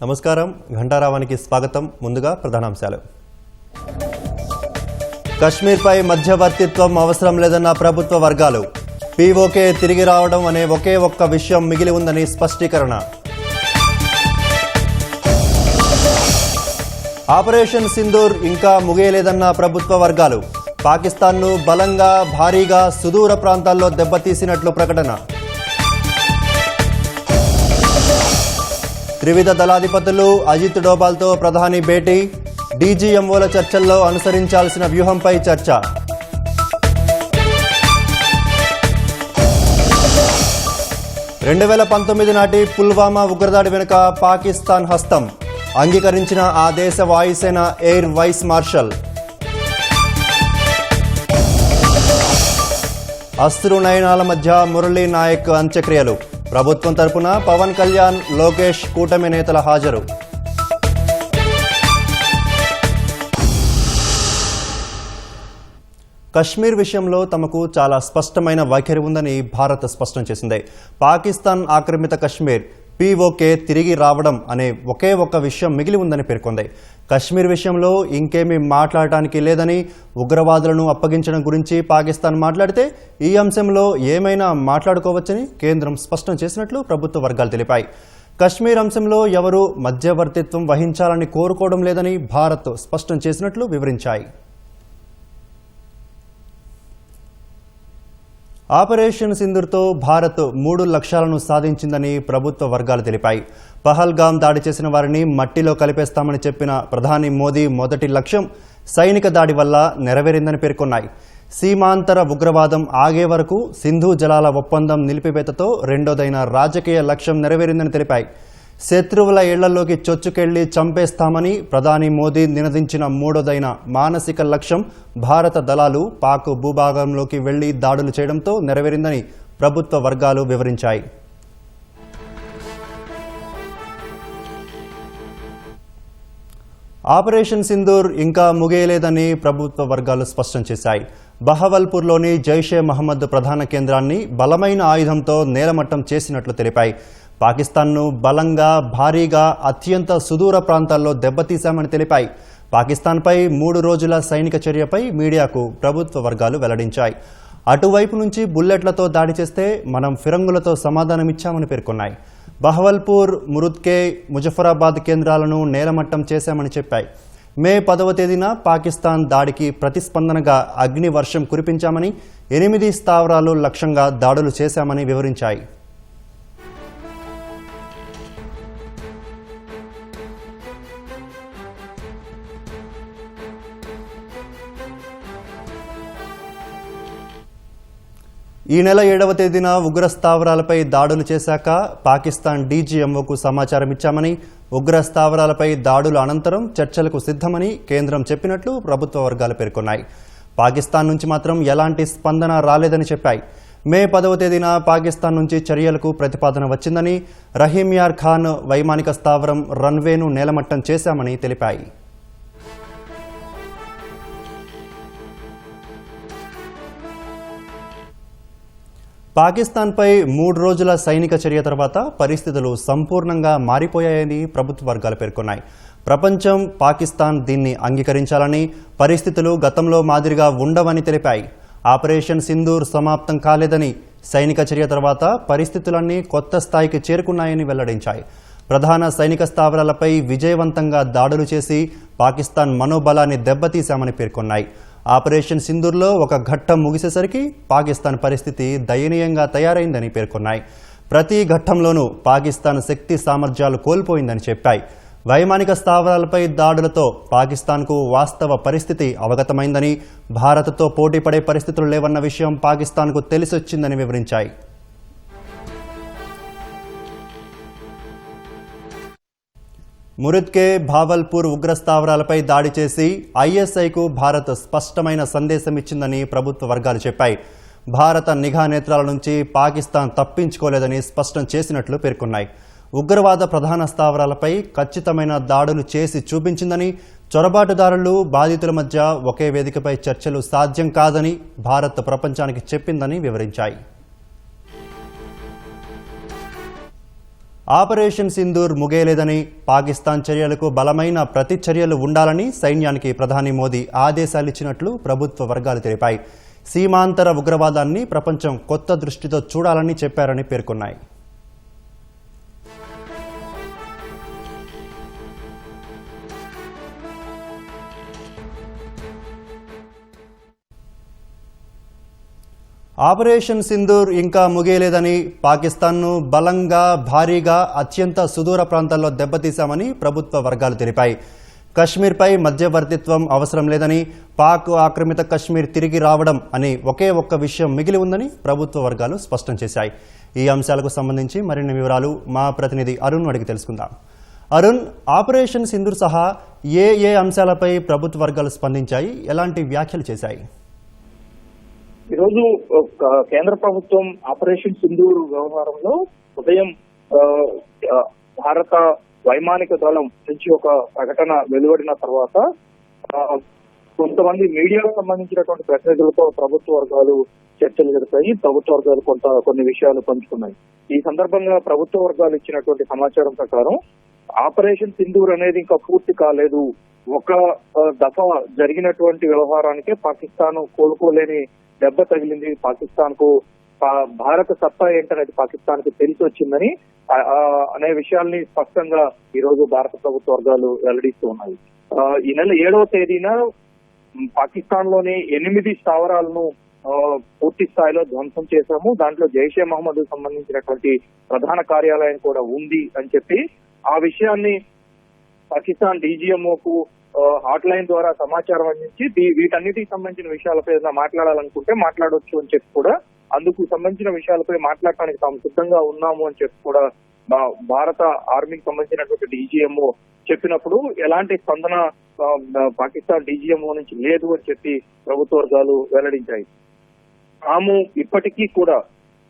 నమస్కారం ఘంటారావానికి స్వాగతం. ముందుగా ప్రధానాంశాలు. కశ్మీర్పై మధ్యవర్తిత్వం అవసరం లేదన్న ప్రభుత్వ వర్గాలు. పీఓకే తిరిగి రావడం అనే ఒకే ఒక్క విషయం మిగిలి ఉందని స్పష్టీకరణ. ఆపరేషన్ సింధూర్ ఇంకా ముగియలేదన్న ప్రభుత్వ వర్గాలు. పాకిస్తాన్ను బలంగా భారీగా సుదూర ప్రాంతాల్లో దెబ్బతీసినట్లు ప్రకటన. త్రివిధ దళాధిపతులు అజిత్ డోబాల్తో ప్రధాని భేటీ. డీజీఎంఓల చర్చల్లో అనుసరించాల్సిన వ్యూహంపై చర్చ. నాటి పుల్వామా ఉగ్రదాడి వెనుక పాకిస్తాన్ హస్తం అంగీకరించిన ఆ దేశ వాయుసేన ఎయిర్ వైస్ మార్షల్. అశ్రు నయనాల మధ్య మురళీ నాయక్ అంత్యక్రియలు. ప్రభుత్వం తరపున పవన్ కళ్యాణ్, లోకేష్ కూటమి నేతల హాజరు. కశ్మీర్ విషయంలో తమకు చాలా స్పష్టమైన వైఖరి ఉందని భారత్ స్పష్టం చేసింది. పాకిస్తాన్ ఆక్రమిత కశ్మీర్ పీఓకే తిరిగి రావడం అనే ఒకే ఒక్క విషయం మిగిలి ఉందని పేర్కొంది. కశ్మీర్ విషయంలో ఇంకేమీ మాట్లాడటానికి లేదని, ఉగ్రవాదులను అప్పగించడం గురించి పాకిస్తాన్ మాట్లాడితే ఈ అంశంలో ఏమైనా మాట్లాడుకోవచ్చని కేంద్రం స్పష్టం చేసినట్లు ప్రభుత్వ వర్గాలు తెలిపాయి. కశ్మీర్ అంశంలో ఎవరూ మధ్యవర్తిత్వం వహించాలని కోరుకోవడం లేదని భారత్ స్పష్టం చేసినట్లు వివరించాయి. ఆపరేషన్ సింధూర్తో భారత్ 3 లక్ష్యాలను సాధించిందని ప్రభుత్వ వర్గాలు తెలిపాయి. పహల్గామ్ దాడి చేసిన వారిని మట్టిలో కలిపేస్తామని చెప్పిన ప్రధాని మోదీ మొదటి లక్ష్యం సైనిక దాడి వల్ల నెరవేరిందని పేర్కొన్నాయి. సీమాంతర ఉగ్రవాదం ఆగే వరకు సింధు జలాల ఒప్పందం నిలిపివేతతో రెండోదైన రాజకీయ లక్ష్యం నెరవేరిందని తెలిపాయి. శత్రువుల ఇళ్లలోకి చొచ్చుకెళ్లి చంపేస్తామని ప్రధాని మోదీ నినదించిన మూడోదైన మానసిక లక్ష్యం భారత దళాలు పాక్ భూభాగంలోకి వెళ్లి దాడులు చేయడంతో నెరవేరిందని ప్రభుత్వ వర్గాలు వివరించాయి. ఆపరేషన్ సింధూర్ ఇంకా ముగియలేదని ప్రభుత్వ వర్గాలు స్పష్టం చేశాయి. బహవల్పూర్లోని జైషే మహమ్మద్ ప్రధాన కేంద్రాన్ని బలమైన ఆయుధంతో నేలమట్టం చేసినట్లు తెలిపాయి. పాకిస్తాన్ను బలంగా భారీగా అత్యంత సుదూర ప్రాంతాల్లో దెబ్బతీశామని తెలిపాయి. పాకిస్తాన్పై 3 రోజుల సైనిక చర్యపై మీడియాకు ప్రభుత్వ వర్గాలు వెల్లడించాయి. అటువైపు నుంచి బుల్లెట్లతో దాడి చేస్తే మనం ఫిరంగులతో సమాధానమిచ్చామని పేర్కొన్నాయి. బహవల్పూర్, మురుద్కే, ముజఫరాబాద్ కేంద్రాలను నేలమట్టం చేశామని చెప్పాయి. మే 10వ తేదీన పాకిస్తాన్ దాడికి ప్రతిస్పందనగా అగ్ని వర్షం కురిపించామని, 8 స్థావరాలు లక్ష్యంగా దాడులు చేశామని వివరించాయి. ఈ నెల 7వ తేదీన ఉగ్ర స్థావరాలపై దాడులు చేశాక పాకిస్తాన్ డీజీఎంఓకు సమాచారం ఇచ్చామని, ఉగ్ర స్థావరాలపై దాడుల అనంతరం చర్చలకు సిద్ధమని కేంద్రం చెప్పినట్లు ప్రభుత్వ వర్గాలు పేర్కొన్నాయి. పాకిస్తాన్ నుంచి మాత్రం ఎలాంటి స్పందన రాలేదని చెప్పాయి. మే 10వ తేదీన పాకిస్తాన్ నుంచి చర్యలకు ప్రతిపాదన వచ్చిందని, రహీంయార్ ఖాన్ వైమానిక స్థావరం రన్వేను నేలమట్టం చేశామని తెలిపాయి. పాకిస్తాన్పై 3 రోజుల సైనిక చర్య తర్వాత పరిస్థితులు సంపూర్ణంగా మారిపోయాయని ప్రభుత్వ వర్గాలు పేర్కొన్నాయి. ప్రపంచం, పాకిస్తాన్ దీన్ని అంగీకరించాలని, పరిస్థితులు గతంలో మాదిరిగా ఉండవని తెలిపాయి. ఆపరేషన్ సింధూర్ సమాప్తం కాలేదని, సైనిక చర్య తర్వాత పరిస్థితులన్నీ కొత్త స్థాయికి చేరుకున్నాయని వెల్లడించాయి. ప్రధాన సైనిక స్థావరాలపై విజయవంతంగా దాడులు చేసి పాకిస్తాన్ మనోబలాన్ని దెబ్బతీశామని పేర్కొన్నాయి. ఆపరేషన్ సింధూర్లో ఒక ఘట్టం ముగిసేసరికి పాకిస్తాన్ పరిస్థితి దయనీయంగా తయారైందని పేర్కొన్నాయి. ప్రతి ఘట్టంలోనూ పాకిస్తాన్ శక్తి సామర్థ్యాలు కోల్పోయిందని చెప్పాయి. వైమానిక స్థావరాలపై దాడులతో పాకిస్తాన్కు వాస్తవ పరిస్థితి అవగతమైందని, భారత్తో పోటీపడే పరిస్థితులు లేవన్న విషయం పాకిస్తాన్కు తెలిసొచ్చిందని వివరించాయి. మురుద్కే, భావల్పూర్ ఉగ్ర స్థావరాలపై దాడి చేసి ఐఎస్ఐకు భారత్ స్పష్టమైన సందేశం ఇచ్చిందని ప్రభుత్వ వర్గాలు చెప్పాయి. భారత నిఘా నేత్రాల నుంచి పాకిస్తాన్ తప్పించుకోలేదని స్పష్టం చేసినట్లు పేర్కొన్నాయి. ఉగ్రవాద ప్రధాన స్థావరాలపై ఖచ్చితమైన దాడులు చేసి చూపించిందని, చొరబాటుదారులు, బాధితుల మధ్య ఒకే వేదికపై చర్చలు సాధ్యం కాదని భారత్ ప్రపంచానికి చెప్పిందని వివరించాయి. ఆపరేషన్ సింధూర్ ముగియలేదని, పాకిస్తాన్ చర్యలకు బలమైన ప్రతిచర్యలు ఉండాలని సైన్యానికి ప్రధాని మోదీ ఆదేశాలిచ్చినట్లు ప్రభుత్వ వర్గాలు తెలిపాయి. సీమాంతర ఉగ్రవాదాన్ని ప్రపంచం కొత్త దృష్టితో చూడాలని చెప్పారని పేర్కొన్నాయి. ఆపరేషన్ సింధూర్ ఇంకా ముగియలేదని, పాకిస్తాన్ను బలంగా, భారీగా, అత్యంత సుదూర ప్రాంతాల్లో దెబ్బతీశామని ప్రభుత్వ వర్గాలు తెలిపాయి. కశ్మీర్పై మధ్యవర్తిత్వం అవసరం లేదని, పాక్ ఆక్రమిత కశ్మీర్ తిరిగి రావడం అని ఒకే ఒక్క విషయం మిగిలి ఉందని ప్రభుత్వ వర్గాలు స్పష్టం చేశాయి. ఈ అంశాలకు సంబంధించి మరిన్ని వివరాలు మా ప్రతినిధి అరుణ్ అడిగి తెలుసుకుందాం. అరుణ్, ఆపరేషన్ సింధూర్ సహా ఏ అంశాలపై ప్రభుత్వ వర్గాలు స్పందించాయి, ఎలాంటి వ్యాఖ్యలు చేశాయి? ఈరోజు కేంద్ర ప్రభుత్వం ఆపరేషన్ సింధూర్ వ్యవహారంలో ఉదయం భారత వైమానిక దళం నుంచి ఒక ప్రకటన వెలువడిన తర్వాత కొంతమంది మీడియాకు సంబంధించినటువంటి ప్రతినిధులతో ప్రభుత్వ వర్గాలు చర్చలు జరిపాయి. ప్రభుత్వ వర్గాలు కొన్ని విషయాలు పంచుకున్నాయి. ఈ సందర్భంగా ప్రభుత్వ వర్గాలు ఇచ్చినటువంటి సమాచారం ప్రకారం ఆపరేషన్ సింధూర్ అనేది ఇంకా పూర్తి కాలేదు. ఒక దఫా జరిగినటువంటి వ్యవహారానికే పాకిస్తాన్ కోలుకోలేని దెబ్బ తగిలింది. పాకిస్తాన్ కు భారత సత్తా ఏంటనేది పాకిస్తాన్ కు తెలిసి వచ్చిందని అనే విషయాల్ని స్పష్టంగా ఈ రోజు భారత ప్రభుత్వ వర్గాలు వెల్లడిస్తూ ఉన్నాయి. ఈ నెల 7వ తేదీన పాకిస్తాన్ లోని 8 స్థావరాలను పూర్తి స్థాయిలో ధ్వంసం చేశాము. దాంట్లో జైషే మహమ్మద్ సంబంధించినటువంటి ప్రధాన కార్యాలయం కూడా ఉంది అని చెప్పి ఆ విషయాన్ని పాకిస్తాన్ డీజీఎంఓకు హాట్ లైన్ ద్వారా సమాచారం అందించి వీటన్నిటికి సంబంధించిన విషయాలపై మాట్లాడాలనుకుంటే మాట్లాడొచ్చు అని చెప్పి కూడా, అందుకు సంబంధించిన విషయాలపై మాట్లాడటానికి తాము సిద్ధంగా ఉన్నాము అని చెప్పి కూడా భారత ఆర్మీకి సంబంధించినటువంటి డీజీఎంఓ చెప్పినప్పుడు ఎలాంటి స్పందన పాకిస్తాన్ డీజీఎంఓ నుంచి లేదు అని చెప్పి ప్రభుత్వ వర్గాలు వెల్లడించాయి. తాము ఇప్పటికీ కూడా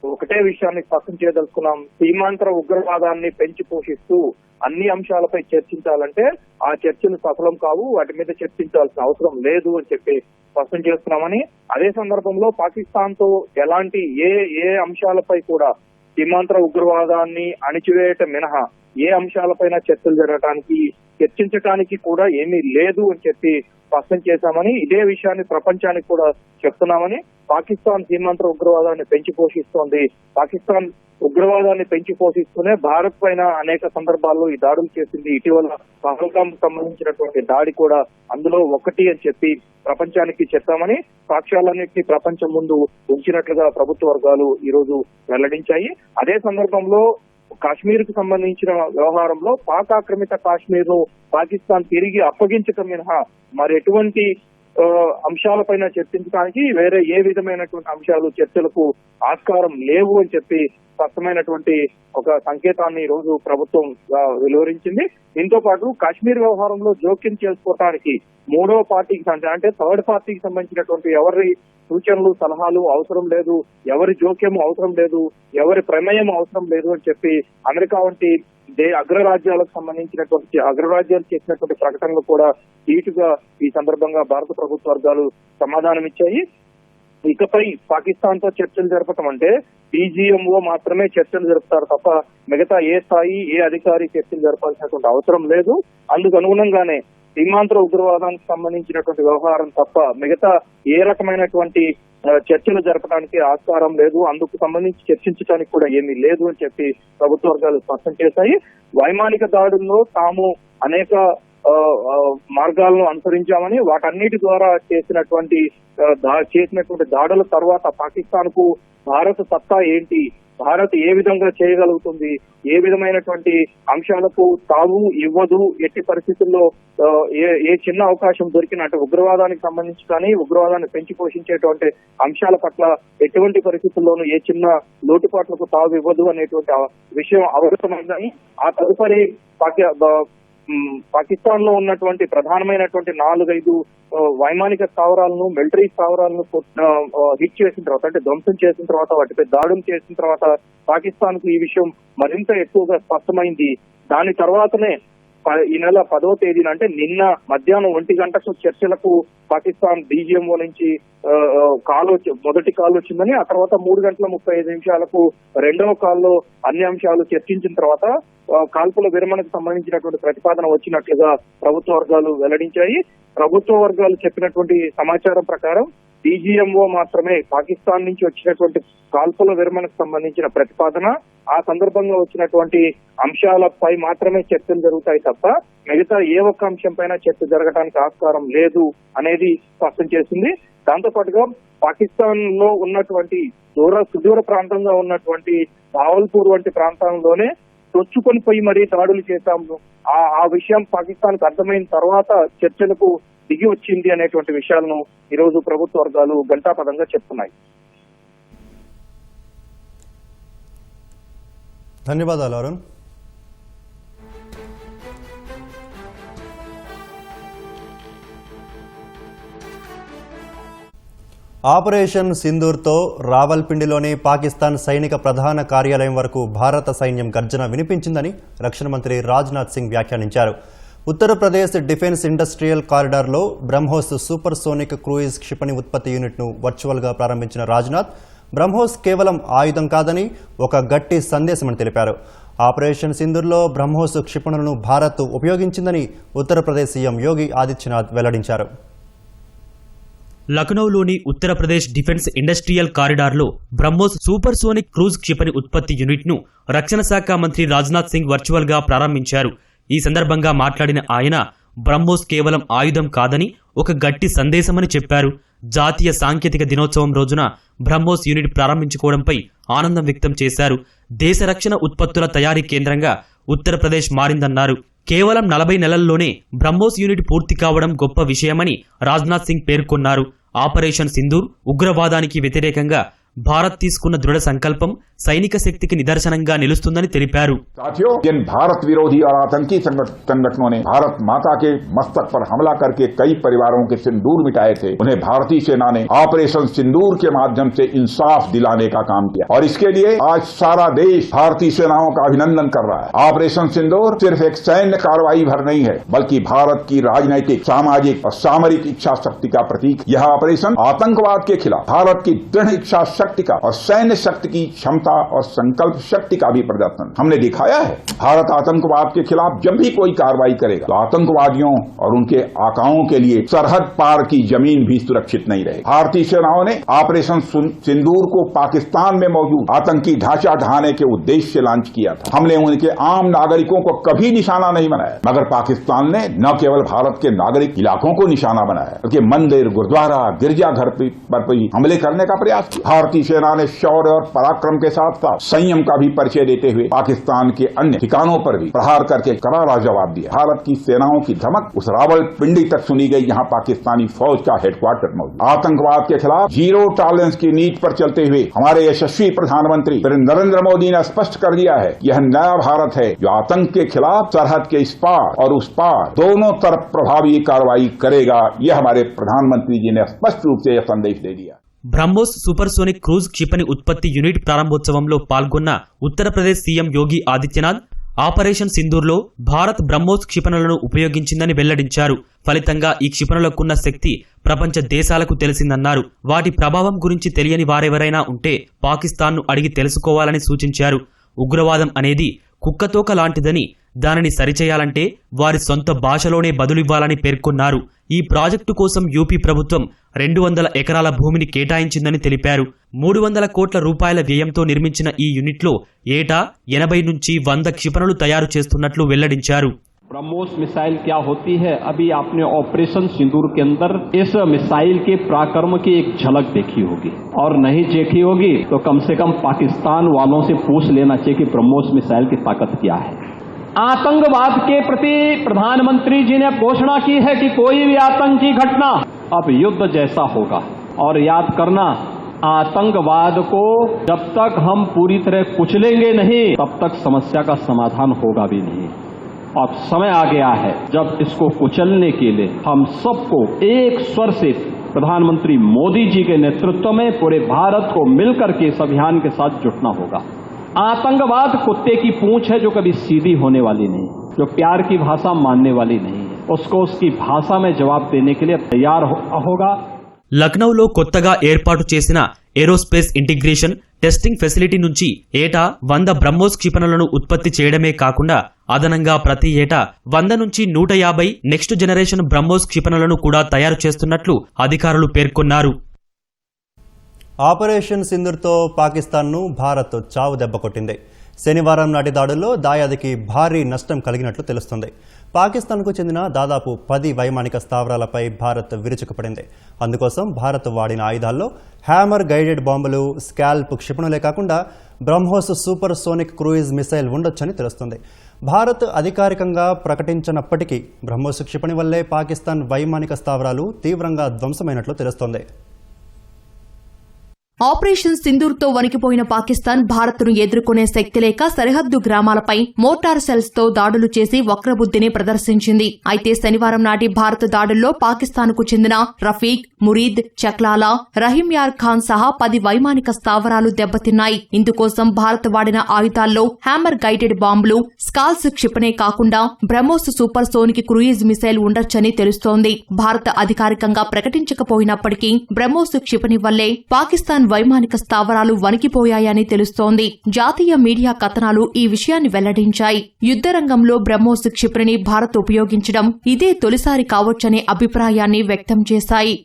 ఒకటే విషయాన్ని స్పష్టం చేయదలుచుకున్నాం. సీమాంతర ఉగ్రవాదాన్ని పెంచి పోషిస్తూ అన్ని అంశాలపై చర్చించాలంటే ఆ చర్చలు సఫలం కావు, వాటి మీద చర్చించాల్సిన అవసరం లేదు అని చెప్పి స్పష్టం చేస్తున్నామని, అదే సందర్భంలో పాకిస్తాన్ తో ఎలాంటి ఏ అంశాలపై కూడా సీమాంతర ఉగ్రవాదాన్ని అణిచివేయటం మినహా ఏ అంశాలపైన చర్చించడానికి కూడా ఏమీ లేదు అని చెప్పి స్పష్టం చేశామని, ఇదే విషయాన్ని ప్రపంచానికి కూడా చెప్తున్నామని. పాకిస్తాన్ సీమాంతర ఉగ్రవాదాన్ని పెంచి పోషిస్తోంది. పాకిస్తాన్ ఉగ్రవాదాన్ని పెంచి పోషిస్తూనే భారత్ పైన అనేక సందర్భాల్లో ఈ దాడులు చేసింది. ఇటీవల పహల్గామ్ సంబంధించినటువంటి దాడి కూడా అందులో ఒకటి అని చెప్పి ప్రపంచానికి చెప్పామని, సాక్ష్యాలన్నింటినీ ప్రపంచం ముందు ఉంచినట్లుగా ప్రభుత్వ వర్గాలు ఈ రోజు వెల్లడించాయి. అదే సందర్భంలో కాశ్మీర్ కు సంబంధించిన వ్యవహారంలో పాక్ ఆక్రమిత కాశ్మీర్ ను పాకిస్తాన్ తిరిగి అప్పగించటం మినహా మరి ఎటువంటి అంశాలపైన చర్చించడానికి వేరే ఏ విధమైనటువంటి అంశాలు చర్చలకు ఆస్కారం లేవు అని చెప్పి స్పష్టమైనటువంటి ఒక సంకేతాన్ని ఈ రోజు ప్రభుత్వం వెలువరించింది. దీంతో పాటు కాశ్మీర్ వ్యవహారంలో జోక్యం చేసుకోవడానికి మూడవ పార్టీకి అంటే థర్డ్ పార్టీకి సంబంధించినటువంటి ఎవరి సూచనలు సలహాలు అవసరం లేదు, ఎవరి జోక్యం అవసరం లేదు, ఎవరి ప్రమేయం అవసరం లేదు అని చెప్పి అమెరికా వంటి అగ్రరాజ్యాలకు సంబంధించినటువంటి అగ్రరాజ్యాలు చేసినటువంటి ప్రకటనలు కూడా ధీటుగా ఈ సందర్భంగా భారత ప్రభుత్వ వర్గాలు సమాధానం ఇచ్చాయి. ఇకపై పాకిస్తాన్ తో చర్చలు జరపటం అంటే డీజీఎంఓ మాత్రమే చర్చలు జరుపుతారు తప్ప మిగతా ఏ స్థాయి ఏ అధికారి చర్చలు జరపాల్సినటువంటి అవసరం లేదు. అందుకు అనుగుణంగానే సీమాంతర ఉగ్రవాదానికి సంబంధించినటువంటి వ్యవహారం తప్ప మిగతా ఏ రకమైనటువంటి చర్చలు జరపడానికి ఆస్కారం లేదు, అందుకు సంబంధించి చర్చించడానికి కూడా ఏమీ లేదు అని చెప్పి ప్రభుత్వ వర్గాలు స్పష్టం చేశాయి. వైమానిక దాడుల్లో తాము అనేక మార్గాలను అనుసరించామని, వాటన్నిటి ద్వారా చేసినటువంటి దాడుల తర్వాత పాకిస్తాన్ కు భారత సత్తా ఏంటి, భారత్ ఏ విధంగా చేయగలుగుతుంది, ఏ విధమైనటువంటి అంశాలకు తావు ఇవ్వదు, ఎట్టి పరిస్థితుల్లో ఏ చిన్న అవకాశం దొరికిన అంటే ఉగ్రవాదానికి సంబంధించి కానీ ఉగ్రవాదాన్ని పెంచి పోషించేటువంటి అంశాల పట్ల ఎటువంటి పరిస్థితుల్లోనూ ఏ చిన్న లోటుపాట్లకు తావు ఇవ్వదు అనేటువంటి విషయం అవగతమైందని, ఆ తదుపరి పాకిస్తాన్ లో ఉన్నటువంటి ప్రధానమైనటువంటి 4-5 వైమానిక స్థావరాలను మిలిటరీ స్థావరాలను హిట్ చేసిన తర్వాత అంటే ధ్వంసం చేసిన తర్వాత వాటిపై దాడులు చేసిన తర్వాత పాకిస్తాన్ కు ఈ విషయం మరింత ఎక్కువగా స్పష్టమైంది. దాని తర్వాతనే ఈ నెల 10వ తేదీన అంటే నిన్న మధ్యాహ్నం 1 గంటకు చర్చలకు పాకిస్తాన్ DGMO నుంచి మొదటి కాల్ వచ్చిందని, ఆ తర్వాత 3:35 రెండవ కాల్లో అన్ని అంశాలు చర్చించిన తర్వాత కాల్పుల విరమణకు సంబంధించినటువంటి ప్రతిపాదన వచ్చినట్లుగా ప్రభుత్వ వర్గాలు వెల్లడించాయి. ప్రభుత్వ వర్గాలు చెప్పినటువంటి సమాచారం ప్రకారం DGMO మాత్రమే పాకిస్తాన్ నుంచి వచ్చినటువంటి కాల్పుల విరమణకు సంబంధించిన ప్రతిపాదన, ఆ సందర్భంగా వచ్చినటువంటి అంశాలపై మాత్రమే చర్చలు జరుగుతాయి తప్ప మిగతా ఏ ఒక్క అంశం పైన చర్చ జరగడానికి ఆస్కారం లేదు అనేది స్పష్టం చేసింది. దాంతో పాటుగా పాకిస్తాన్ లో ఉన్నటువంటి సుదూర ప్రాంతంగా ఉన్నటువంటి భావల్పూర్ వంటి ప్రాంతంలోనే చొచ్చుకొని పోయి మరీ దాడులు చేశాము, ఆ విషయం పాకిస్తాన్ కు అర్థమైన తర్వాత చర్చలకు దిగి వచ్చింది అనేటువంటి విషయాలను ఈ రోజు ప్రభుత్వ వర్గాలు ఘంటాపథంగా చెప్తున్నాయి. ధన్యవాదాలు అరుణ్. ఆపరేషన్ సింధూర్తో రావల్పిండిలోని పాకిస్తాన్ సైనిక ప్రధాన కార్యాలయం వరకు భారత సైన్యం గర్జన వినిపించిందని రక్షణ మంత్రి రాజ్నాథ్ సింగ్ వ్యాఖ్యానించారు. ఉత్తరప్రదేశ్ డిఫెన్స్ ఇండస్ట్రియల్ కారిడార్లో బ్రహ్మోస్ సూపర్ సోనిక్ క్రూయిజ్ క్షిపణి ఉత్పత్తి యూనిట్ను వర్చువల్గా ప్రారంభించిన రాజ్నాథ్, బ్రహ్మోస్ కేవలం ఆయుధం కాదని ఒక గట్టి సందేశమని తెలిపారు. ఆపరేషన్ సింధూర్లో బ్రహ్మోస్ క్షిపణులను భారత్ ఉపయోగించిందని ఉత్తరప్రదేశ్ సీఎం యోగి ఆదిత్యనాథ్ వెల్లడించారు. లక్నోలోని ఉత్తరప్రదేశ్ డిఫెన్స్ ఇండస్ట్రియల్ కారిడార్లో బ్రహ్మోస్ సూపర్ సోనిక్ క్రూజ్ క్షిపణి ఉత్పత్తి యూనిట్ను రక్షణ శాఖ మంత్రి రాజ్నాథ్ సింగ్ వర్చువల్గా ప్రారంభించారు. ఈ సందర్భంగా మాట్లాడిన ఆయన బ్రహ్మోస్ కేవలం ఆయుధం కాదని ఒక గట్టి సందేశమని చెప్పారు. జాతీయ సాంకేతిక దినోత్సవం రోజున బ్రహ్మోస్ యూనిట్ ప్రారంభించుకోవడంపై ఆనందం వ్యక్తం చేశారు. దేశ రక్షణ ఉత్పత్తుల తయారీ కేంద్రంగా ఉత్తరప్రదేశ్ మారిందన్నారు. కేవలం 40 నెలల్లోనే బ్రహ్మోస్ యూనిట్ పూర్తి కావడం గొప్ప విషయమని రాజ్నాథ్ సింగ్ పేర్కొన్నారు. ఆపరేషన్ సింధూర్ ఉగ్రవాదానికి వ్యతిరేకంగా భారత్ తీసుకున్న దృఢ సంకల్పం సైనిక శక్తికి నిదర్శనంగా నిలుస్తుందని తెలిపారు. साथियों, जिन भारत विरोधी और आतंकी संगठनों ने भारत माता के मस्तक पर हमला करके कई परिवारों के सिंदूर मिटाए थे, उन्हें भारतीय सेना ने ऑपरेशन सिंदूर के माध्यम से इंसाफ दिलाने का काम किया और इसके लिए आज सारा देश भारतीय सेनाओं का अभिनंदन कर रहा है। ऑपरेशन सिंदूर सिर्फ एक सैन्य कार्रवाई भर नहीं है, बल्कि भारत की राजनैतिक, सामाजिक और सामरिक इच्छा शक्ति का प्रतीक। यह ऑपरेशन आतंकवाद के खिलाफ भारत की दृढ़ इच्छा शक्ति का और सैन्य शक्ति की क्षमता और संकल्प शक्ति का भी प्रदर्शन हमने दिखाया है। भारत आतंकवाद के खिलाफ जब भी कोई कार्रवाई करेगा तो आतंकवादियों और उनके आकाओं के लिए सरहद पार की जमीन भी सुरक्षित नहीं रहेगी। भारतीय सेनाओं ने ऑपरेशन सिंदूर को पाकिस्तान में मौजूद आतंकी ढांचा ढहाने के उद्देश्य से लॉन्च किया था। हमने उनके आम नागरिकों को कभी निशाना नहीं बनाया, मगर पाकिस्तान ने न केवल भारत के नागरिक इलाकों को निशाना बनाया, बल्कि मंदिर, गुरुद्वारा, गिरजाघर पर भी हमले करने का प्रयास किया। भारतीय सेना ने शौर्य और पराक्रम के साथ साथ संयम का भी परिचय देते हुए पाकिस्तान के अन्य ठिकानों पर भी प्रहार करके करारा जवाब दिया। भारत की सेनाओं की धमक उस रावलपिंडी तक सुनी गई जहां पाकिस्तानी फौज का हेडक्वार्टर मौजूद। आतंकवाद के खिलाफ जीरो टॉलरेंस की नीति पर चलते हुए हमारे यशस्वी प्रधानमंत्री नरेंद्र मोदी ने स्पष्ट कर दिया है, यह नया भारत है जो आतंक के खिलाफ सरहद के इस पार और उस पार दोनों तरफ प्रभावी कार्रवाई करेगा। यह हमारे प्रधानमंत्री जी ने स्पष्ट रूप से यह संदेश दे दिया। బ్రహ్మోస్ సూపర్ సోనిక్ క్రూజ్ క్షిపణి ఉత్పత్తి యూనిట్ ప్రారంభోత్సవంలో పాల్గొన్న ఉత్తరప్రదేశ్ సీఎం యోగి ఆదిత్యనాథ్ ఆపరేషన్ సింధూర్లో భారత్ బ్రహ్మోస్ క్షిపణులను ఉపయోగించిందని వెల్లడించారు. ఫలితంగా ఈ క్షిపణులకున్న శక్తి ప్రపంచ దేశాలకు తెలిసిందన్నారు. వాటి ప్రభావం గురించి తెలియని వారెవరైనా ఉంటే పాకిస్తాన్ను అడిగి తెలుసుకోవాలని సూచించారు. ఉగ్రవాదం అనేది కుక్కతోక లాంటిదని, దానిని సరిచేయాలంటే వారి సొంత భాషలోనే బదులివ్వాలని పేర్కొన్నారు. ఈ ప్రాజెక్టు కోసం యూపీ ప్రభుత్వం 200 ఎకరాల భూమిని కేటాయించిందని తెలిపారు. 300 కోట్ల రూపాయల వ్యయంతో నిర్మించిన ఈ యూనిట్లో ఏటా 80 నుంచి 100 క్షిపణులు తయారు చేస్తున్నట్లు వెల్లడించారు. ब्रह्मोस मिसाइल क्या होती है, अभी आपने ऑपरेशन सिंदूर के अंदर इस मिसाइल के पराक्रम की एक झलक देखी होगी, और नहीं देखी होगी तो कम से कम पाकिस्तान वालों से पूछ लेना चाहिए कि ब्रह्मोस मिसाइल की ताकत क्या है। आतंकवाद के प्रति प्रधानमंत्री जी ने घोषणा की है कि कोई भी आतंकी घटना अब युद्ध जैसा होगा, और याद करना, आतंकवाद को जब तक हम पूरी तरह कुचलेंगे नहीं तब तक समस्या का समाधान होगा भी नहीं। अब समय आ गया है जब इसको कुचलने के लिए हम सबको एक स्वर से प्रधानमंत्री मोदी जी के नेतृत्व में पूरे भारत को मिलकर के इस अभियान के साथ जुटना होगा। आतंकवाद कुत्ते की पूंछ है जो कभी सीधी होने वाली नहीं। जो प्यार की भाषा मानने वाली नहीं है, उसको उसकी भाषा में जवाब देने के लिए तैयार होगा। లక్నౌలో కొత్తగా ఏర్పాటు చేసిన ఏరోస్పేస్ ఇంటిగ్రేషన్ టెస్టింగ్ ఫెసిలిటీ నుంచి ఏటా 100 బ్రహ్మోస్ క్షిపణులను ఉత్పత్తి చేయడమే కాకుండా అదనంగా ప్రతి ఏటా 100 నుంచి 150 నెక్స్ట్ జనరేషన్ బ్రహ్మోస్ క్షిపణులను కూడా తయారు చేస్తున్నట్లు అధికారులు పేర్కొన్నారు. ఆపరేషన్ సింధూర్తో పాకిస్తాన్ను భారత్ చావు దెబ్బ కొట్టింది. శనివారం నాటి దాడుల్లో దాయాదికి భారీ నష్టం కలిగినట్లు తెలుస్తుంది. పాకిస్తాన్కు చెందిన దాదాపు 10 వైమానిక స్థావరాలపై భారత్ విరుచుకుపడింది. అందుకోసం భారత్ వాడిన ఆయుధాల్లో హ్యామర్ గైడెడ్ బాంబులు, స్కాల్ప్ క్షిపణులే కాకుండా BrahMos super sonic cruise missile ఉండొచ్చని తెలుస్తుంది. భారత్ అధికారికంగా ప్రకటించినప్పటికీ బ్రహ్మోస్ క్షిపణి వల్లే పాకిస్తాన్ వైమానిక స్థావరాలు తీవ్రంగా ధ్వంసమైనట్లు తెలుస్తోంది. ఆపరేషన్ సింధూర్తో వణికిపోయిన పాకిస్తాన్ భారత్ను ఎదుర్కొనే శక్తి లేక సరిహద్దు గ్రామాలపై మోటార్ సెల్స్ తో దాడులు చేసి వక్రబుద్ధిని ప్రదర్శించింది. అయితే శనివారం నాటి భారత దాడుల్లో పాకిస్తాన్కు చెందిన రఫీక్, మురీద్, చక్లాలా, రహీంయార్ ఖాన్ సహా 10 వైమానిక స్థావరాలు దెబ్బతిన్నాయి. ఇందుకోసం భారత్ వాడిన ఆయుధాల్లో హ్యామర్ గైడెడ్ బాంబులు, స్కాల్స్ క్షిపణే కాకుండా BrahMos super sonic cruise missile ఉండొచ్చని తెలుస్తోంది. భారత్ అధికారికంగా ప్రకటించకపోయినప్పటికీ బ్రహ్మోస్ క్షిపణి వల్లే పాకిస్తాన్ వైమానిక స్థావరాలు వణికిపోయాయని తెలుస్తోంది. జాతీయ మీడియా కథనాలు ఈ విషయాన్ని వెల్లడించాయి. యుద్ధరంగంలో బ్రహ్మోస్ క్షిపణిని భారత్ ఉపయోగించడం ఇదే తొలిసారి కావచ్చనే అభిప్రాయాన్ని వ్యక్తం చేశాయి.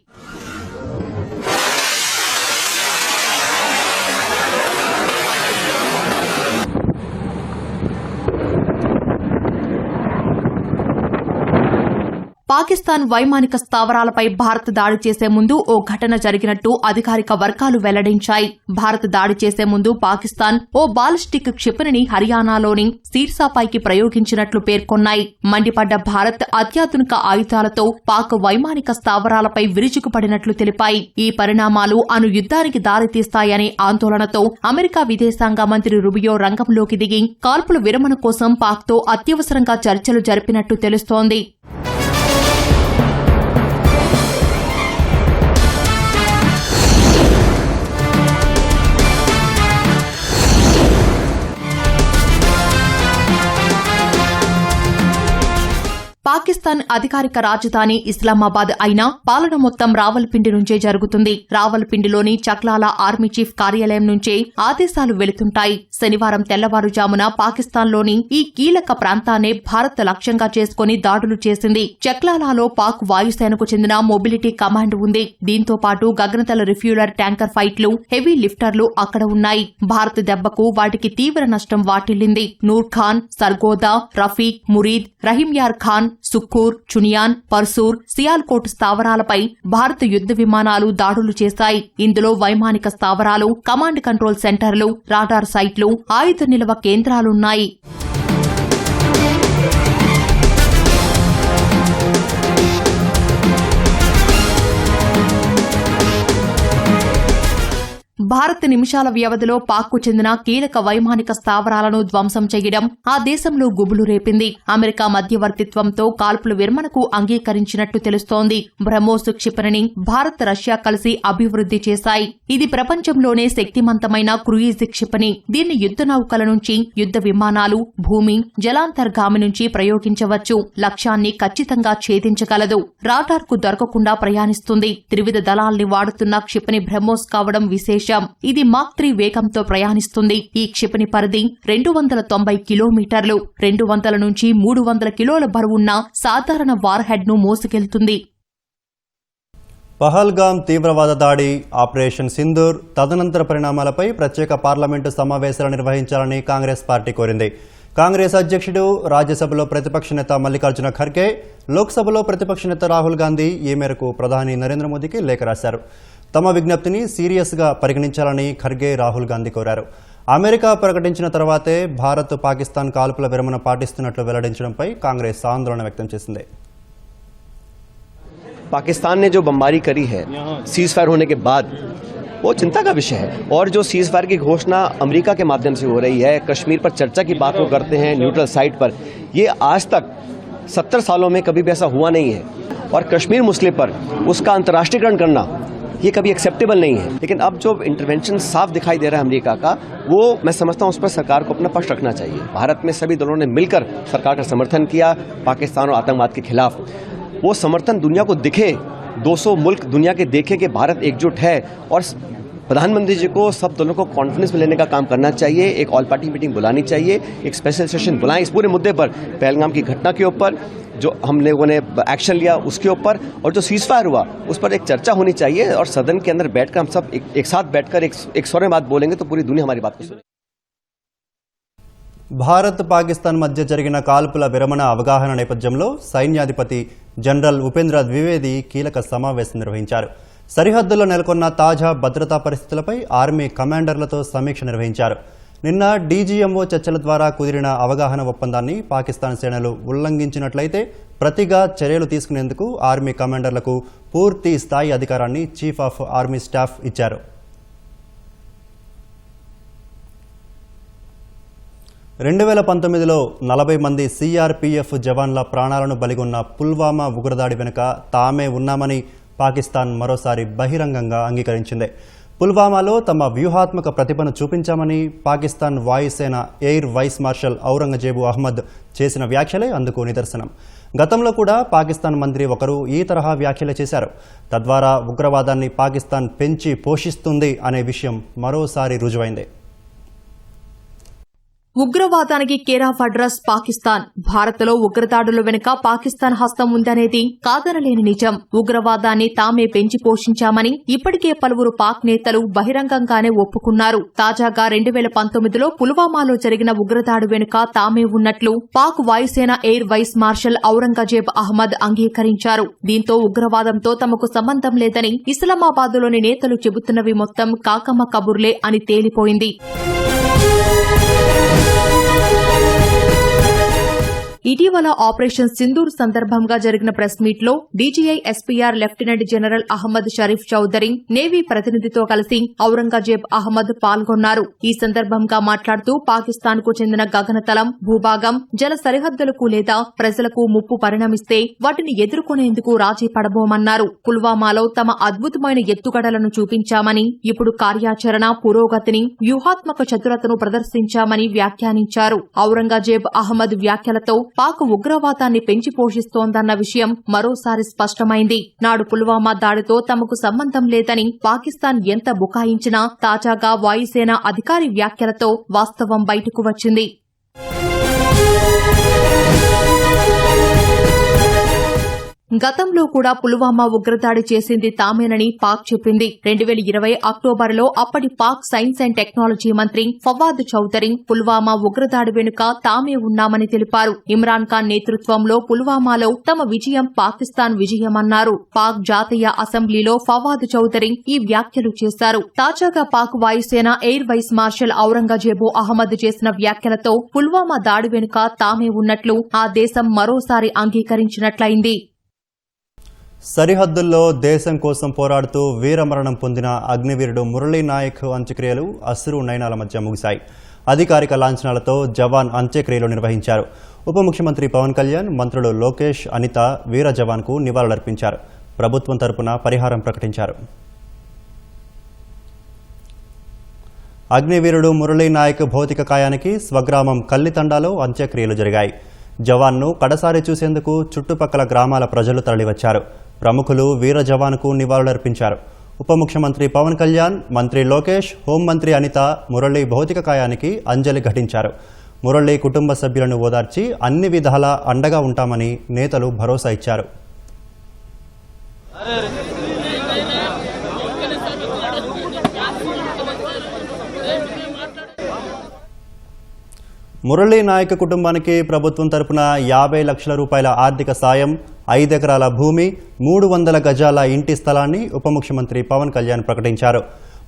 పాకిస్తాన్ వైమానిక స్థావరాలపై భారత్ దాడి చేసే ముందు ఓ ఘటన జరిగినట్టు అధికారిక వర్గాలు వెల్లడించాయి. భారత్ దాడి చేసే ముందు పాకిస్తాన్ ఓ బాలిస్టిక్ క్షిపణిని హర్యానాలోని సిర్సాపైకి ప్రయోగించినట్లు పేర్కొన్నాయి. మండిపడ్డ భారత్ అత్యాధునిక ఆయుధాలతో పాక్ వైమానిక స్థావరాలపై విరుచుకుపడినట్లు తెలిపాయి. ఈ పరిణామాలు అణు యుద్ధానికి దారితీస్తాయనే ఆందోళనతో అమెరికా విదేశాంగ మంత్రి రుబియో రంగంలోకి దిగి కాల్పుల విరమణ కోసం పాక్తో అత్యవసరంగా చర్చలు జరిపినట్టు తెలుస్తోంది. పాకిస్తాన్ అధికారిక రాజధాని ఇస్లామాబాద్ అయినా పాలన మొత్తం రావల్పిండి నుంచే జరుగుతుంది. రావల్పిండిలోని చక్లాలా ఆర్మీ చీఫ్ కార్యాలయం నుంచే ఆదేశాలు వెళుతుంటాయి. శనివారం తెల్లవారుజామున పాకిస్తాన్లోని ఈ కీలక ప్రాంతాన్నే భారత్ లక్ష్యంగా చేసుకుని దాడులు చేసింది. చక్లాలాలో పాక్ వాయుసేనకు చెందిన మొబిలిటీ కమాండ్ ఉంది. దీంతో పాటు గగనతల రిఫ్యూలర్ ట్యాంకర్ ఫైట్లు, హెవీ లిఫ్టర్లు అక్కడ ఉన్నాయి. భారత్ దెబ్బకు వాటికి తీవ్ర నష్టం వాటిల్లింది. నూర్ ఖాన్, సర్గోదా, రఫీక్, మురీద్, రహీంయార్ ఖాన్, సుక్కూర్, చునియాన్, పర్సూర్, సియాల్కోట్ స్థావరాలపై భారత యుద్ద విమానాలు దాడులు చేశాయి. ఇందులో వైమానిక స్థావరాలు, కమాండ్ కంట్రోల్ సెంటర్లు, రాడార్ సైట్లు, ఆయుధ నిల్వ కేంద్రాలున్నాయి. భారత్ నిమిషాల వ్యవధిలో పాక్కు చెందిన కీలక వైమానిక స్థావరాలను ధ్వంసం చేయడం ఆ దేశంలో గుబులు రేపింది. అమెరికా మధ్యవర్తిత్వంతో కాల్పుల విరమణకు అంగీకరించినట్టు తెలుస్తోంది. బ్రహ్మోస్ క్షిపణిని భారత్, రష్యా కలిసి అభివృద్ది చేశాయి. ఇది ప్రపంచంలోనే శక్తిమంతమైన క్రూయిజ్ క్షిపణి. దీన్ని యుద్ద నౌకల నుంచి, యుద్ద విమానాలు, భూమి, జలాంతర్గామి నుంచి ప్రయోగించవచ్చు. లక్ష్యాన్ని ఖచ్చితంగా ఛేదించగలదు. రాడార్కు దొరకకుండా ప్రయాణిస్తుంది. త్రివిధ దళాల్ని వాడుతున్న క్షిపణి బ్రహ్మోస్ కావడం విశేషం. ఇది మాక్ 3 వేగంతో ప్రయాణిస్తుంది. ఈ క్షిపణి పరిధి 290 కిలోమీటర్లు. 200 నుంచి 300 కిలోల బరువున్న సాధారణ వార్ హెడ్ ను మోసుకెళ్తుంది. పహల్గాం తీవ్రవాద దాడి, ఆపరేషన్ సింధూర్ తదనంతర పరిణామాలపై ప్రత్యేక పార్లమెంటు సమావేశాలు నిర్వహించాలని కాంగ్రెస్ పార్టీ కోరింది. కాంగ్రెస్ అధ్యక్షుడు, రాజ్యసభలో ప్రతిపక్ష నేత మల్లికార్జున ఖర్గే, లోక్సభలో ప్రతిపక్ష నేత రాహుల్ గాంధీ ఈ మేరకు ప్రధాని నరేంద్ర మోదీకి లేఖ రాశారు. తమ విజ్ఞప్తిని సీరియస్గా పరిగణించాలని ఖర్గే, రాహుల్ గాంధీ కోరారు. అమెరికా ప్రకటించిన తర్వాతే భారత్, పాకిస్తాన్ కాల్పుల విరమణ పాటిస్తున్నట్లు వెల్లడించడంపై కాంగ్రెస్ ఆందోళన వ్యక్తం చేసింది. पाकिस्तान ने जो बमबारी करी है सीज फायर होने के बाद वो चिंता का विषय है, और जो सीज फायर की घोषणा अमेरिका के माध्यम से हो रही है, कश्मीर पर चर्चा की बात वो करते हैं न्यूट्रल साइट पर, ये आज तक 70 सालों में कभी भी ऐसा हुआ नहीं है. और कश्मीर मुस्लिम पर उसका अंतर्राष्ट्रीयकरण करना ये कभी एक्सेप्टेबल नहीं है। लेकिन अब जो इंटरवेंशन साफ दिखाई दे रहा है अमेरिका का, वो मैं समझता हूँ उस पर सरकार को अपना पक्ष रखना चाहिए। भारत में सभी दलों ने मिलकर सरकार का समर्थन किया पाकिस्तान और आतंकवाद के खिलाफ। वो समर्थन दुनिया को दिखे, 200 मुल्क दुनिया के देखे कि भारत एकजुट है। और प्रधानमंत्री जी को सब दलों को कॉन्फ्रेंस में लेने का काम करना चाहिए, एक ऑल पार्टी मीटिंग बुलानी चाहिए, एक स्पेशल सेशन बुलाएं इस पूरे मुद्दे पर, पहलगाम की घटना के ऊपर जो हम लोगों ने एक्शन लिया उसके ऊपर, और जो सीज फायर हुआ उस पर एक चर्चा होनी चाहिए। और सदन के अंदर बैठकर हम सब एक साथ बैठकर एक स्वर में बात बोलेंगे तो पूरी दुनिया हमारी बात को सुनेगी। భారత్ పాకిస్తాన్ మధ్య జరిగిన కాల్పుల విరమణ అవగాహన నేపథ్యంలో సైన్యాధిపతి జనరల్ ఉపేంద్ర ద్వివేది కీలక సమావేశం నిర్వహించారు. సరిహద్దుల్లో నెలకొన్న తాజా భద్రతా పరిస్థితులపై ఆర్మీ కమాండర్లతో సమీక్ష నిర్వహించారు. నిన్న డీజీఎంఓ చర్చల ద్వారా కుదిరిన అవగాహన ఒప్పందాన్ని పాకిస్తాన్ సేనలు ఉల్లంఘించినట్లయితే ప్రతిగా చర్యలు తీసుకునేందుకు ఆర్మీ కమాండర్లకు పూర్తి స్థాయి అధికారాన్ని చీఫ్ ఆఫ్ ఆర్మీ స్టాఫ్ ఇచ్చారు. 2019లో 40 మంది సిఆర్పీఎఫ్ జవాన్ల ప్రాణాలను బలిగొన్న పుల్వామా ఉగ్రదాడి వెనుక తామే ఉన్నామని పాకిస్తాన్ మరోసారి బహిరంగంగా అంగీకరించింది. పుల్వామాలో తమ వ్యూహాత్మక ప్రతిభను చూపించామని పాకిస్తాన్ వాయుసేన air vice marshal Aurangzeb Ahmed చేసిన వ్యాఖ్యలే అందుకు నిదర్శనం. గతంలో కూడా పాకిస్తాన్ మంత్రి ఒకరు ఈ తరహా వ్యాఖ్యలు చేశారు. తద్వారా ఉగ్రవాదాన్ని పాకిస్తాన్ పెంచి పోషిస్తుంది అనే విషయం మరోసారి రుజువైంది. ఉగ్రవాదానికి కేర్ ఆఫ్ అడ్రస్ పాకిస్తాన్. భారత్లో ఉగ్రదాడుల వెనుక పాకిస్తాన్ హస్తం ఉందనేది కాదనలేని నిజం. ఉగ్రవాదాన్ని తామే పెంచి పోషించామని ఇప్పటికే పలువురు పాక్ నేతలు బహిరంగంగానే ఒప్పుకున్నారు. తాజాగా 2019లో పుల్వామాలో జరిగిన ఉగ్రదాడి వెనుక తామే ఉన్నట్లు పాక్ వాయుసేన air vice marshal Aurangzeb Ahmed అంగీకరించారు. దీంతో ఉగ్రవాదంతో తమకు సంబంధం లేదని ఇస్లామాబాద్లోని నేతలు చెబుతున్నవి మొత్తం కాకమ్మ కబుర్లే అని తేలిపోయింది. ఇటీవల ఆపరేషన్ సింధూర్ సందర్భంగా జరిగిన ప్రెస్ మీట్ లో DGI SPR lieutenant general Ahmed Sharif Chaudhry navy ప్రతినిధితో కలిసి ఔరంగజేబ్ అహ్మద్ పాల్గొన్నారు. ఈ సందర్భంగా మాట్లాడుతూ పాకిస్తాన్ కు చెందిన గగనతలం, భూభాగం, జల సరిహద్దులకు లేదా ప్రజలకు ముప్పు పరిణమిస్తే వాటిని ఎదుర్కొనేందుకు రాజీ పడబోమన్నారు. పుల్వామాలో తమ అద్భుతమైన ఎత్తుగడలను చూపించామని, ఇప్పుడు కార్యాచరణ పురోగతిని, వ్యూహాత్మక చతురతను ప్రదర్శించామని వ్యాఖ్యానించారు. ఔరంగజేబ్ అహ్మద్ వ్యాఖ్యలతో పాక్ ఉగ్రవాదాన్ని పెంచి పోషిస్తోందన్న విషయం మరోసారి స్పష్టమైంది. నాడు పుల్వామా దాడితో తమకు సంబంధం లేదని పాకిస్తాన్ ఎంత బుకాయించినా తాజాగా వాయుసేన అధికారి వ్యాఖ్యలతో వాస్తవం బయటకు వచ్చింది. గతంలో కూడా పుల్వామా ఉగ్రదాడి చేసింది తామేనని పాక్ చెప్పింది. 2020 అక్టోబర్లో అప్పటి పాక్ సైన్స్ అండ్ టెక్నాలజీ మంత్రి ఫవాద్ చౌదరి పుల్వామా ఉగ్రదాడి వెనుక తామే ఉన్నామని తెలిపారు. ఇమ్రాన్ ఖాన్ నేతృత్వంలో పుల్వామాలో తమ విజయం పాకిస్తాన్ విజయమన్నారు. పాక్ జాతీయ అసెంబ్లీలో ఫవాద్ చౌదరి ఈ వ్యాఖ్యలు చేశారు. తాజాగా పాక్ వాయుసేన air vice marshal Aurangzeb Ahmed చేసిన వ్యాఖ్యలతో పుల్వామా దాడి వెనుక తామే ఉన్నట్లు ఆ దేశం మరోసారి అంగీకరించినట్లయింది. సరిహద్దుల్లో దేశం కోసం పోరాడుతూ వీరమరణం పొందిన అగ్నివీరుడు మురళీ నాయక్ అంత్యక్రియలు అశ్రు నయనాల మధ్య ముగిశాయి. అధికారిక లాంఛనాలతో జవాన్ అంత్యక్రియలు నిర్వహించారు. ఉప ముఖ్యమంత్రి పవన్ కళ్యాణ్, మంత్రులు లోకేష్, అనిత వీర జవాన్కు నివాళులర్పించారు. ప్రభుత్వం తరపున పరిహారం ప్రకటించారు. అగ్నివీరుడు మురళీ నాయక్ భౌతిక కాయానికి స్వగ్రామం కల్లితండాలో అంత్యక్రియలు జరిగాయి. జవాన్ను కడసారి చూసేందుకు చుట్టుపక్కల గ్రామాల ప్రజలు తరలివచ్చారు. ప్రముఖులు వీర జవాన్కు నివాళులర్పించారు. ఉప ముఖ్యమంత్రి పవన్ కళ్యాణ్, మంత్రి లోకేష్, హోంమంత్రి అనిత మురళీ భౌతిక కాయానికి అంజలి ఘటించారు. మురళీ కుటుంబ సభ్యులను ఓదార్చి అన్ని విధాలా అండగా ఉంటామని నేతలు భరోసా ఇచ్చారు. మురళీ నాయక్ కుటుంబానికి ప్రభుత్వం తరపున 50 లక్షల రూపాయల ఆర్థిక సాయం, 5 ఎకరాల భూమి, 300 గజాల ఇంటి స్థలాన్ని ఉప ముఖ్యమంత్రి పవన్ కళ్యాణ్ ప్రకటించారు.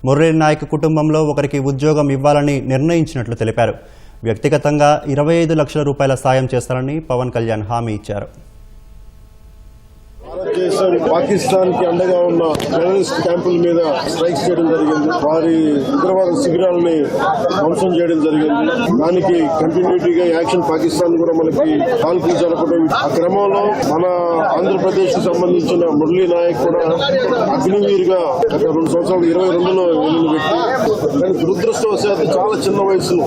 మురళీ నాయక్ కుటుంబంలో ఒకరికి ఉద్యోగం ఇవ్వాలని నిర్ణయించినట్లు తెలిపారు. వ్యక్తిగతంగా 25 లక్షల రూపాయల సాయం చేస్తారని పవన్ కళ్యాణ్ హామీ ఇచ్చారు. భారతదేశం పాకిస్తాన్ కి అండగా ఉన్న టెర్రరిస్ట్ క్యాంపుల మీద స్ట్రైక్స్ చేయడం జరిగింది. వారి ఉగ్రవాద శిబిరాలని ధ్వంసం చేయడం జరిగింది. దానికి కంటిన్యూటీగా యాక్షన్ పాకిస్తాన్ కూడా మనకి కాల్పులు జరపడం. ఆ క్రమంలో మన ఆంధ్రప్రదేశ్ కు సంబంధించిన మురళీ నాయక్ కూడా అగ్నివీరుగా 2 సంవత్సరాలు 22లో వెళ్లిన వ్యక్తి. కానీ దురదృష్టవశాత్తు చాలా చిన్న వయసు,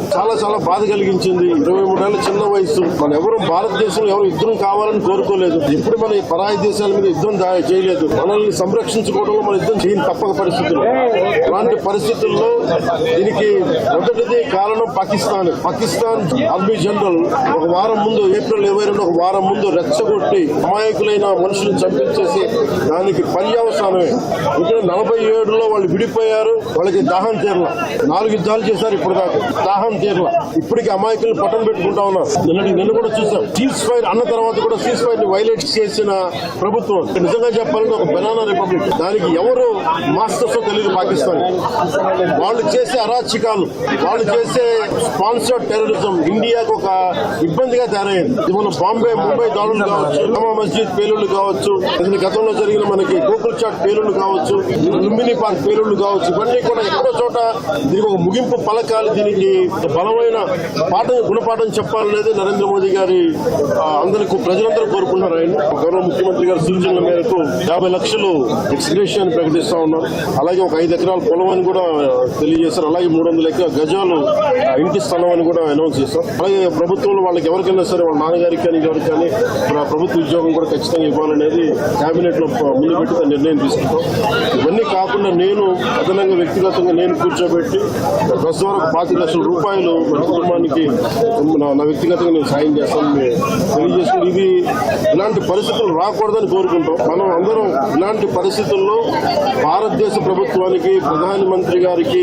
చాలా బాధ కలిగించింది. 23 ఏళ్ల చిన్న వయసు. మన ఎవరు భారతదేశంలో ఎవరు యుద్ధం కావాలని కోరుకోలేదు. ఎప్పుడు మన పరాయి దేశాల మీద యుద్ధం చేయలేదు. మనల్ని సంరక్షించుకోవడంలో మన యుద్ధం చేయని తప్పక పరిస్థితులు. అలాంటి పరిస్థితుల్లో దీనికి మొదటిది కారణం పాకిస్తాన్ ఆర్మీ జనరల్ ఒక వారం ముందు ఏప్రిల్ 22 ఒక వారం ముందు రెచ్చగొట్టి అమాయకులైన మనుషులను చంపించేసి దానికి పర్యవసానమే. ఇక్కడ 47లో వాళ్ళు విడిపోయారు. వాళ్ళకి దాహం తీరల. 4 యుద్ధాలు చేశారు ఇప్పుడు దాకా, దాహం తీరల. ఇప్పటికి అమాయకులను పట్టం పెట్టుకుంటా ఉన్నారు. నిన్న కూడా చూసాం. సీజ్ ఫైర్ అన్న తర్వాత కూడా సీజ్ ఫైర్ ని వైలేట్ చేసిన ప్రభుత్వం. నిజంగా చెప్పాలంటే ఒక బనానా రిపబ్లిక్. దానికి ఎవరు మాస్టర్స్ తెలియదు పాకిస్తాన్. వాళ్ళు చేసే అరాచకాలు, వాళ్ళు చేసే స్పాన్సర్డ్ టెర్రరిజం ఇండియాకు ఒక ఇబ్బందిగా తయారైంది. మన ముంబై దాడులు కావచ్చు, జమా మస్జిద్ పేలుళ్లు కావచ్చు, గతంలో జరిగిన మనకి గోకుల్ చాట్ పేలుళ్లు కావచ్చు, లుంబిని పార్క్ పేలుళ్లు కావచ్చు, ఇవన్నీ కూడా ఎక్కడో చోట దీనికి ఒక ముగింపు పలకాలి. దీనికి బలమైన గుణపాఠం చెప్పాలనేది నరేంద్ర మోదీ గారి అందరికీ ప్రజలందరూ కోరుకుంటున్నారు. ఆయన గౌరవ ముఖ్యమంత్రి గారి సూచనల మేరకు 50 లక్షలు ఎక్స్గ్రేషియా ప్రకటిస్తా ఉన్నారు. అలాగే ఒక 5 ఎకరాల పొలం అని కూడా తెలియజేశారు. అలాగే 300 గజాలు ఇంటి స్థలం అని కూడా అనౌన్స్ చేశాం. అలాగే ప్రభుత్వంలో వాళ్ళకి ఎవరికైనా సరే వాళ్ళ నాన్నగారికి కానీ ఎవరికి కానీ ప్రభుత్వ ఉద్యోగం కూడా ఖచ్చితంగా ఇవ్వాలనేది కేబినెట్ లో ముందు పెట్టి నిర్ణయం తీసుకుంటాం. ఇవన్నీ కాకుండా నేను అదనంగా వ్యక్తిగతంగా నేను కూర్చోబెట్టి ప్రస్తుతం 25 లక్షల రూపాయలు మన కుటుంబానికి నా వ్యక్తిగతంగా నేను సాయం చేస్తానని తెలియజేసుకుని ఇది ఇలాంటి పరిస్థితులు రాకూడదని కోరుకుంటాం. మనం అందరం ఇలాంటి పరిస్థితుల్లో భారతదేశ ప్రభుత్వానికి, ప్రధానమంత్రి గారికి,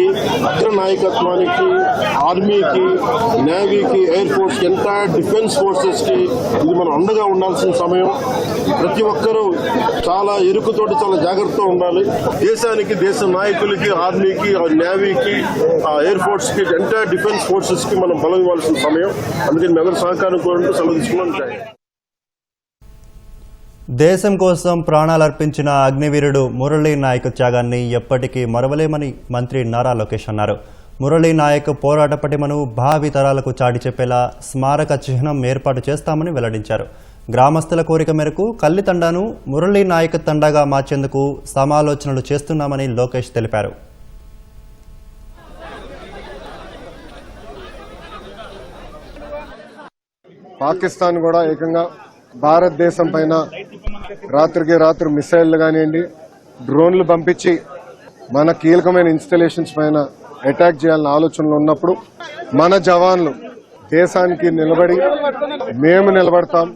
అగ్ర నాయకత్వానికి, ఆర్మీకి, నేవీకి, air force, entire defence forces కి ఇది మనం అండగా ఉండాల్సిన సమయం. ప్రతి ఒక్కరూ చాలా ఎరుకుతోటి చాలా జాగ్రత్తగా ఉండాలి. దేశానికి, దేశ నాయకులకి, ఆర్మీకి, నేవీకి, ఎయిర్ ఫోర్స్ కి, ఎంటైర్ డిఫెన్స్ ఫోర్సెస్ కి మనం బలం ఇవ్వాల్సిన సమయం. అందుకని మీ అందరూ సహకారం కోరుకుంటూ సెలవు తీసుకున్నాను. దేశం కోసం ప్రాణాలర్పించిన అగ్నివీరుడు మురళీ నాయక్ త్యాగాన్ని ఎప్పటికీ మరవలేమని మంత్రి నారా లోకేష్ అన్నారు. మురళీ నాయక్ పోరాట పటిమను భావి తరాలకు చాటి చెప్పేలా స్మారక చిహ్నం ఏర్పాటు చేస్తామని వెల్లడించారు. గ్రామస్తుల కోరిక మేరకు కల్లి తండాను మురళీ నాయక్ తండాగా మార్చేందుకు సమాలోచనలు చేస్తున్నామని లోకేష్ తెలిపారు. పాకిస్తాన్ కూడా ఏకంగా భారతదేశం పైన రాత్రికి రాత్రి మిసైళ్లు కానివ్వండి, డ్రోన్లు పంపించి మన కీలకమైన ఇన్స్టలేషన్స్ పైన అటాక్ చేయాలన్న ఆలోచనలు ఉన్నప్పుడు మన జవాన్లు దేశానికి నిలబడి మేము నిలబడతాం,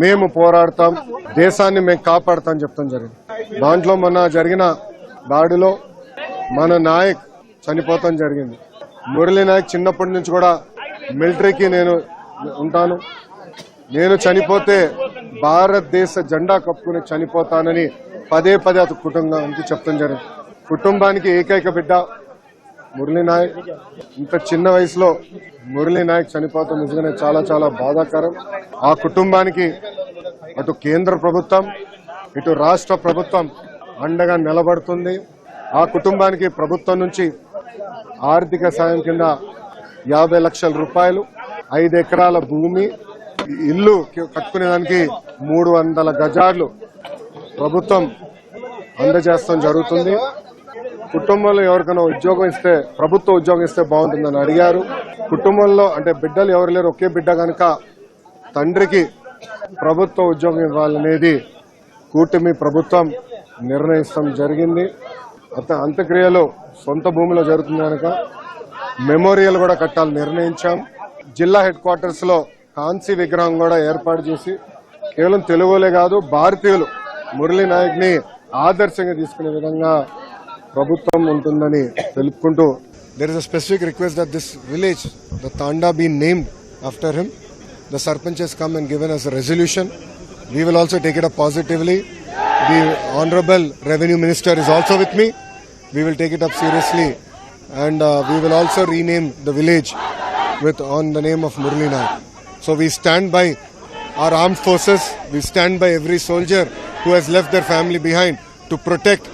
మేము పోరాడతాం, దేశాన్ని మేము కాపాడతాం చెప్తాం జరిగింది. దాంట్లో మొన్న జరిగిన దాడిలో మన నాయక్ చనిపోతాం జరిగింది. మురళీ నాయక్ చిన్నప్పటి నుంచి కూడా మిలిటరీకి నేను ఉంటాను, నేను చనిపోతే భారతదేశ జెండా కప్పుకుని చనిపోతానని పదే అతని కుటుంబానికి చెప్తాం జరిగింది. కుటుంబానికి ఏకైక బిడ్డ మురళీ నాయక్. ఇంత చిన్న వయసులో మురళీ నాయక్ చనిపోతాం నిజంగానే చాలా బాధాకరం. ఆ కుటుంబానికి అటు కేంద్ర ప్రభుత్వం, ఇటు రాష్ట్ర ప్రభుత్వం అండగా నిలబడుతుంది. ఆ కుటుంబానికి ప్రభుత్వం నుంచి ఆర్థిక సాయం కింద 50 లక్షల రూపాయలు, 5 ఎకరాల భూమి, ఇల్లు కట్టుకునేదానికి 300 గజాలు ప్రభుత్వం అందజేస్తాం జరుగుతుంది. కుటుంబంలో ఎవరికైనా ఉద్యోగం ఇస్తే, ప్రభుత్వ ఉద్యోగం ఇస్తే బాగుంటుందని అడిగారు. కుటుంబంలో అంటే బిడ్డలు ఎవరు లేరు, ఒకే బిడ్డ కనుక తండ్రికి ప్రభుత్వ ఉద్యోగం ఇవ్వాలనేది కూటమి ప్రభుత్వం నిర్ణయిస్తాం జరిగింది. అంత్యక్రియలు సొంత భూమిలో జరుగుతుంది కనుక మెమోరియల్ కూడా కట్టాలని నిర్ణయించాం. జిల్లా హెడ్ క్వార్టర్స్ లో కాంస్య విగ్రహం కూడా ఏర్పాటు చేసి కేవలం తెలుగులే కాదు భారతీయులు మురళీ నాయక్ ని ఆదర్శంగా తీసుకునే విధంగా ప్రభుత్వం ఉంటుందని తెలుపుకుంటూ there is a specific request that this village, the Tanda, be named after him. The Sarpanch has come and given us a resolution. We will also take it up positively. The Honorable Revenue Minister is also with me. We will take it up seriously and we will also rename the village on the name of Murali Naik. So we stand by our armed forces. We stand by every soldier who has left their family behind to protect